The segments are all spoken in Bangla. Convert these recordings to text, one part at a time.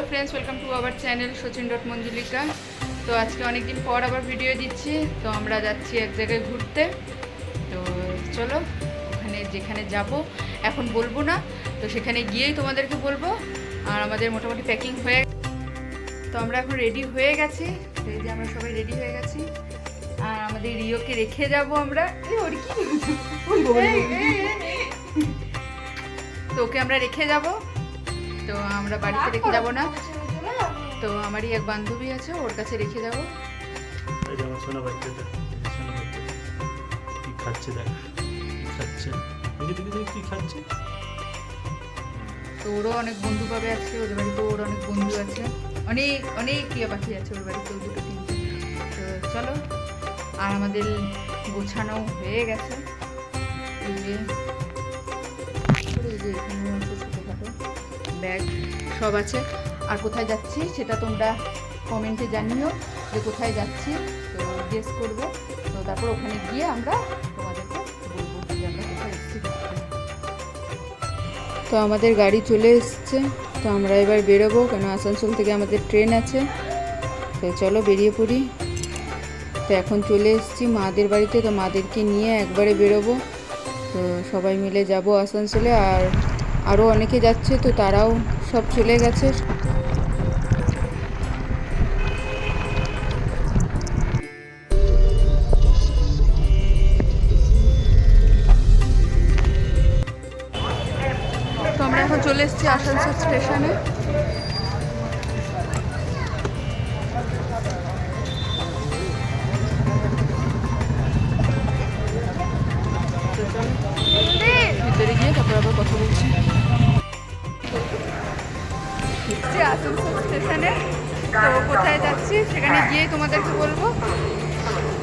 Hello friends, welcome to our channel Sachin Manjulika. তো আজকে অনেক দিন পর আবার ভিডিও দিচ্ছি। তো আমরা যাচ্ছি এক জায়গায় ঘুরতে। তো চলো, ওখানে যেখানে যাব এখন বলবো না, তো সেখানে গিয়েই তোমাদেরকে বলবো। আর আমাদের মোটামুটি প্যাকিং হয়ে, তো আমরা এখন রেডি হয়ে গেছি। তো এই যে আমরা সবাই রেডি হয়ে গেছি। আর আমাদের রিওকে রেখে যাব আমরা। তো ওকে আমরা রেখে যাব, তো আমরা বাড়িতে রেখে যাব না। তো আমারই এক বান্ধবী আছে, ওর কাছে রেখে যাব। তো ওরও অনেক বন্ধু পাবে আছে, ওদের বাড়িতে ওর অনেক বন্ধু আছে, অনেক অনেক টিয়া পাখি আছে ওর বাড়িতে, দুটো তিনটে। তো চলো, আর আমাদের গোছানো হয়ে গেছে। এই যে এখানে আছে ছোটোখাটো ব্যাগ সব আছে। আর কোথায় যাচ্ছি সেটা তোমরা কমেন্টে জানিও যে কোথায় যাচ্ছি, তো গেস করবে। তো তারপর ওখানে গিয়ে আমরা তোমাদেরকে বলবো যে আমরা কোথায় এসেছি। তো আমাদের গাড়ি চলে এসছে, তো আমরা এবার বেরোবো, কেন আসানসোল থেকে আমাদের ট্রেন আছে। তো চলো বেরিয়ে পড়ি। তো এখন চলে এসেছি মাদের বাড়িতে, তো মাদেরকে নিয়ে একবারে বেরোবো। তো সবাই মিলে যাব আসানসোলে। আর আরও অনেকে যাচ্ছে, তো তারাও সব চলে গেছে। তো আমরা এখন চলে এসেছি আসানসোল স্টেশনে। ভিতরে গিয়ে তারপর আবার কথা বলছি। আসানসোল স্টেশনে, তো কোথায় যাচ্ছি সেখানে গিয়েই তোমাদেরকে বলবো।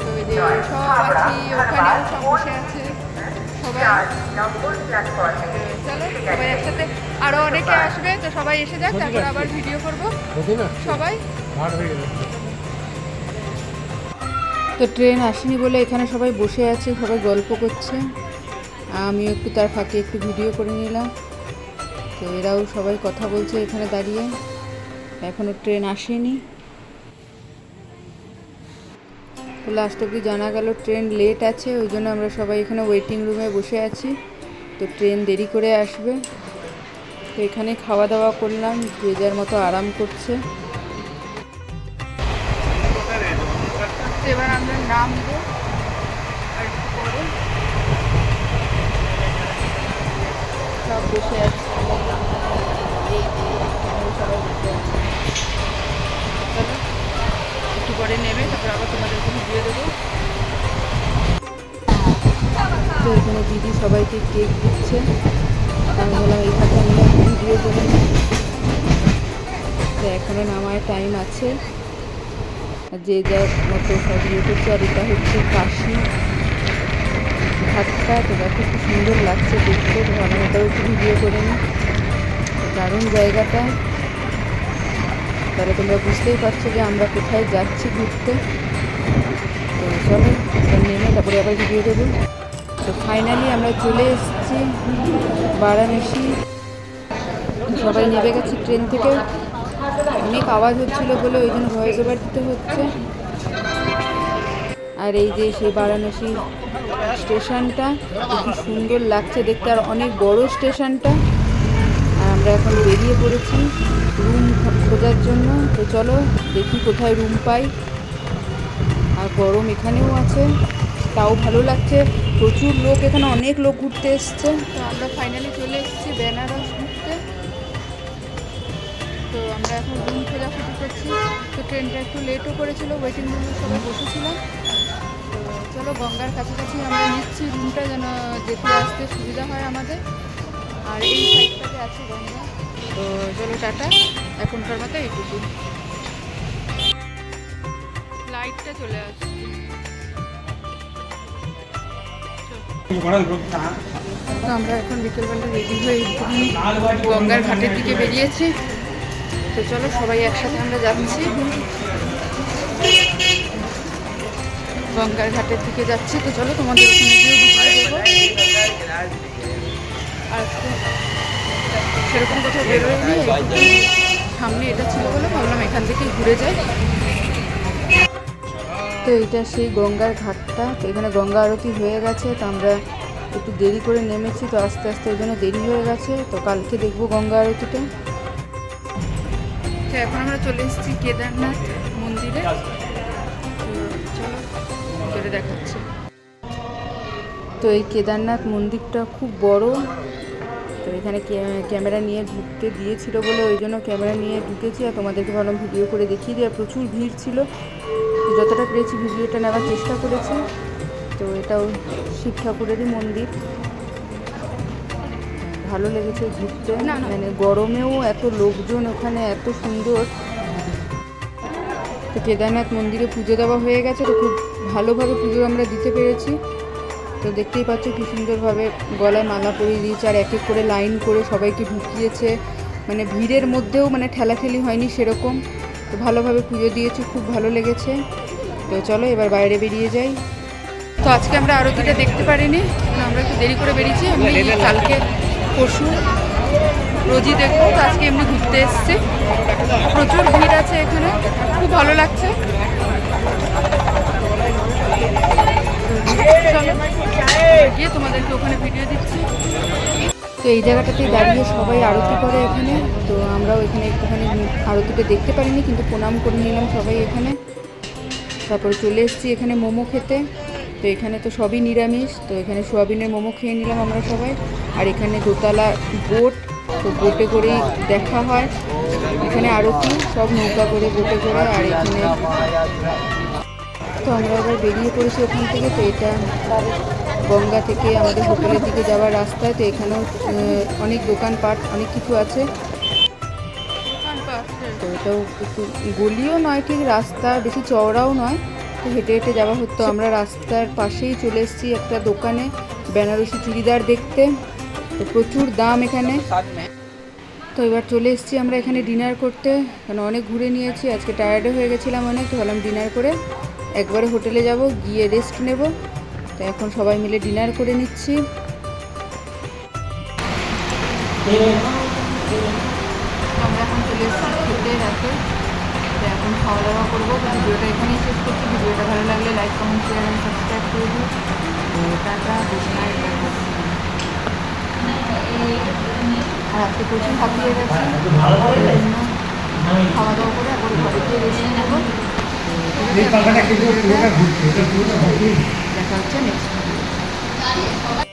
তো এই যে সব আছি, ওখানেও সব বসে আছে সবাই। চলো সবাই একসাথে, আরও অনেকে আসবে, তো সবাই এসে যাক, তারপর আবার ভিডিও করবো সবাই। তো ট্রেন আসেনি বলে এখানে সবাই বসে আছে, সবাই গল্প করছে। আমিও একটু তার ফাঁকে একটু ভিডিও করে নিলাম। তো এরাও সবাই কথা বলছে এখানে দাঁড়িয়ে, এখনও ট্রেন আসেনি। তো লাস্ট অবধি জানা গেল ট্রেন লেট আছে, ওই জন্য আমরা সবাই এখানে ওয়েটিং রুমে বসে আছি। তো ট্রেন দেরি করে আসবে। তো এখানে খাওয়া দাওয়া করলাম, যে যার মতো আরাম করছে। এবার আমরা নামবো আর একটু পরে। সব বসে আছে, সবাই বসে আছে। চলো একটু পরে নেমে তারপর আবার তোমাদেরকে ভিডিও দেবো। তো এখানে দিদি সবাইকে কেক দিচ্ছে, আমি বললাম এই ফাঁকে আমি ভিডিও করে নিই। তো এখনও নামার টাইম আছে, যে যার মতো সব ইয়ে করছে। আর এটা হচ্ছে কাশি ঘাটটা, তো দেখো খুব সুন্দর লাগছে দেখতে। তো আমি এটাও একটু ভিডিও করে নিই। দারুণ জায়গাটা, তাহলে তোমরা বুঝতেই পারছো যে আমরা কোথায় যাচ্ছি ঘুরতে। তো চলো এবার নেমে তারপরে আবার ভিডিও দেবো। তো ফাইনালি আমরা চলে এসেছি বারাণসী। সবাই নেমে গেছি ট্রেন থেকে, অনেক আওয়াজ হচ্ছিলো বলে ওই জন্য ভয়েস ওভার দিতে হচ্ছে। আর এই যে সেই বারাণসী স্টেশনটা খুব সুন্দর লাগছে দেখতে, আর অনেক বড় স্টেশনটা। আর আমরা এখন বেরিয়ে পড়েছি রুম খোঁজার জন্য। তো চলো দেখি কোথায় রুম পাই। আর গরম এখানেও আছে, তাও ভালো লাগছে, প্রচুর লোক এখানে, অনেক লোক ঘুরতে এসছে। তো আমরা ফাইনালি চলে এসেছি বেনারস ঘুরতে। তো আমরা এখন রুম খোঁজাখুঁজি করছি। তো ট্রেনটা একটু লেটও করেছিল, ওয়েটিং রুমে সবাই বসেছিলাম। তো চলো গঙ্গার কাছাকাছি আমরা নিচ্ছি রুমটা, যেন যেতে আসতে সুবিধা হয় আমাদের। আর এই সাইডটাতে আছে গঙ্গা। তো চলো টাটা, এখনকার মতো এইটুকু। লাইটটা চলে আসছে। তো আমরা এখন বিকেলবেলা রেডি হয়ে গঙ্গার ঘাটের দিকে বেরিয়েছি। তো চলো সবাই একসাথে আমরা যাচ্ছি, গঙ্গার ঘাটের দিকে যাচ্ছি। তো চলো তোমাদের ওখানে গিয়ে ভিডিও দেবো। আর সেরকম কোথাও বেরোয়নি। সামনে এটা ছিল বলে ভাবলাম এখান থেকে ঘুরে যাই। তো এটা সেই গঙ্গার ঘাটটা। তো এখানে গঙ্গা আরতি হয়ে গেছে, তো আমরা একটু দেরি করে নেমেছি, তো আস্তে আস্তে ওই জন্য দেরি হয়ে গেছে। তো কালকে দেখবো গঙ্গা আরতিটা। তো এখন আমরা চলে এসেছি কেদারনাথ মন্দিরে। তো চলো ভিতরে দেখাচ্ছি। তো এই কেদারনাথ মন্দিরটা খুব বড়। তো এখানে ক্যামেরা নিয়ে ঢুকতে দিয়েছিল বলে ওই জন্য ক্যামেরা নিয়ে ঢুকেছি, আর তোমাদেরকে ভাবলাম ভিডিও করে দেখিয়ে দিয়ে। প্রচুর ভিড় ছিল, তো যতটা পেরেছি ভিডিওটা নেওয়ার চেষ্টা করেছি। তো এটাও শিব ঠাকুরেরই মন্দির। ভালো লেগেছে ঘুরতে, মানে গরমেও এত লোকজন, ওখানে এত সুন্দর। তো কেদারনাথ মন্দিরে পুজো দেওয়া হয়ে গেছে, তো খুব ভালোভাবে পুজো আমরা দিতে পেরেছি। তো দেখতেই পাচ্ছ কি সুন্দরভাবে গলায় মালা পরিয়ে দিয়েছে, আর এক এক করে লাইন করে সবাইকে ঢুকিয়েছে। মানে ভিড়ের মধ্যেও মানে ঠেলাঠেলি হয়নি সেরকম। তো ভালোভাবে পুজো দিয়েছি, খুব ভালো লেগেছে। তো চলো এবার বাইরে বেরিয়ে যাই। তো আজকে আমরা আরতিটা দেখতে পারিনি, আমরা একটু দেরি করে বেরিয়েছি। এমনি কালকে পরশু রোজই দেখবো, তো আজকে এমনি ঘুরতে এসেছি। প্রচুর ভিড় আছে এখানে, খুব ভালো লাগছে। গিয়ে তোমাদেরকে ওখানে ভিডিও দিচ্ছি। তো এই জায়গাটাতে দাঁড়িয়ে সবাই আরতি করে এখানে। তো আমরাও এখানে একটুখানি আরতিটা দেখতে পারিনি, কিন্তু প্রণাম করে নিলাম সবাই এখানে। তারপরে চলে এসেছি এখানে মোমো খেতে। তো এখানে তো সবই নিরামিষ, তো এখানে সোয়াবিনের মোমো খেয়ে নিলাম আমরা সবাই। আর এখানে দোতলা বোট, তো বোটে করেই দেখা হয় এখানে আরতি, সব নৌকা করে বোটে করে। আর এখানে তো আমরা এবার বেরিয়ে পড়েছি ওখান থেকে। তো এটা গঙ্গা থেকে আমাদের হোটেলের দিকে যাওয়ার রাস্তায়। তো এখানেও অনেক দোকানপাট, অনেক কিছু আছে। তো এটাও একটু গলিও নয় ঠিক, রাস্তা বেশি চওড়াও নয়, তো হেঁটে হেঁটে যাওয়া হতো। আমরা রাস্তার পাশেই চলে এসেছি একটা দোকানে বেনারসি চুড়িদার দেখতে। তো প্রচুর দাম এখানে। তো এবার চলে এসেছি আমরা এখানে ডিনার করতে, কারণ অনেক ঘুরে নিয়েছি, আজকে টায়ার্ডও হয়ে গেছিলাম অনেক। তো ভাবলাম ডিনার করে একবারে হোটেলে যাব, গিয়ে রেস্ট নেব। তো এখন সবাই মিলে ডিনার করে নিচ্ছি। আমরা এখন চলে এসেছি খেতে রাতে। তো এখন খাওয়া দাওয়া করবো। তো ভিডিওটা এখানেই শেষ করছি। ভিডিওটা ভালো লাগলে লাইক, কমেন্ট, শেয়ার এবং সাবস্ক্রাইব করে দিই। তো টাটা, গুড নাইট। আর আজকে প্রচুর হাঁপিয়ে গেছে, খাওয়া দাওয়া করে একবার ঘরে গিয়ে রেস্ট নেবো। দেখা হচ্ছে নেক্সট।